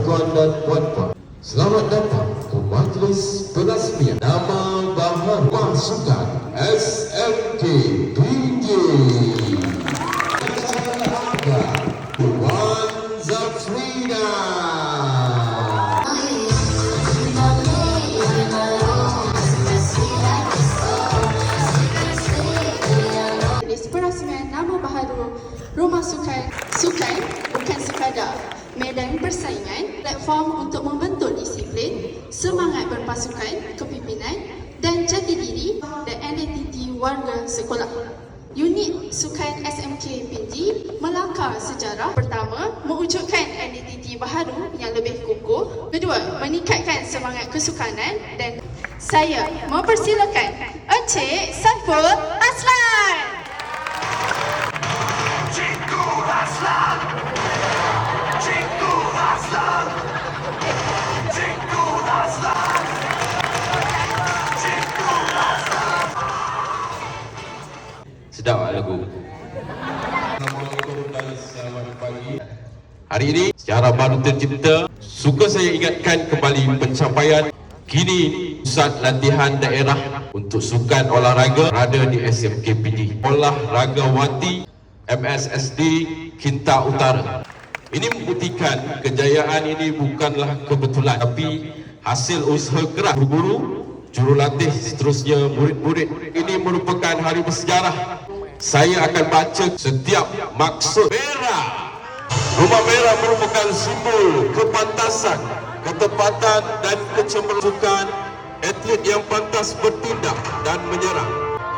tuan-tuan dan puan-puan, selamat datang ke majlis peresmian nama baharu pasukan SMK Pinji. Puan Zafrina. Perasmian nama baharu Rumah Sukan bukan sekadar medan persaingan, platform untuk membentuk disiplin, semangat berpasukan, kepimpinan dan jati diri dan identiti warga sekolah. Unit Sukan SMK Pinji melangkah sejarah. Pertama, mewujudkan identiti baharu yang lebih kukuh. Kedua, meningkatkan semangat kesukanan. Dan saya mempersilakan Encik Saiful Aslan. Sedap lagu. Assalamualaikum dan selamat pagi. Hari ini secara baru tercipta, suka saya ingatkan kembali pencapaian. Kini pusat latihan daerah untuk sukan olahraga berada di SMK Pinji. Olahragawati MSSD Kinta Utara. Ini membuktikan kejayaan ini bukanlah kebetulan, tapi hasil usaha keras guru, jurulatih, seterusnya murid-murid. Ini merupakan hari bersejarah. Saya akan baca setiap maksud. Merah. Rumah merah merupakan simbol kepantasan, ketepatan dan kecemerlangan atlet yang pantas bertindak dan menyerang,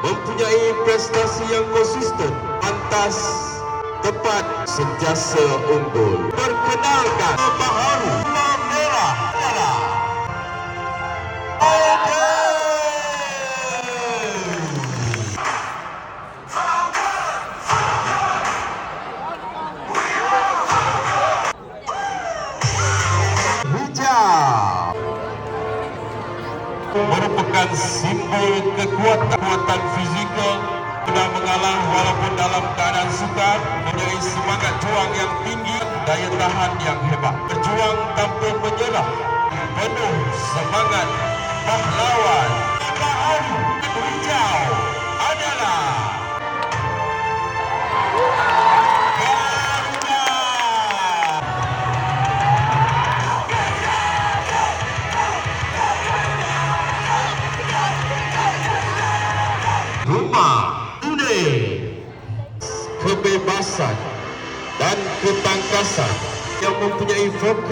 mempunyai prestasi yang konsisten, pantas, tepat, sentiasa unggul. Perkenalkan baharu Rumah Merah adalah merupakan simbol kekuatan fizikal, tidak mengalah walaupun dalam keadaan sukar, mempunyai semangat juang yang tinggi, daya tahan yang hebat, berjuang tanpa menyerah, penuh semangat pahlawan. Baharu hijau adalah Rumah Kuning, kebebasan dan ketangkasan yang mempunyai fokus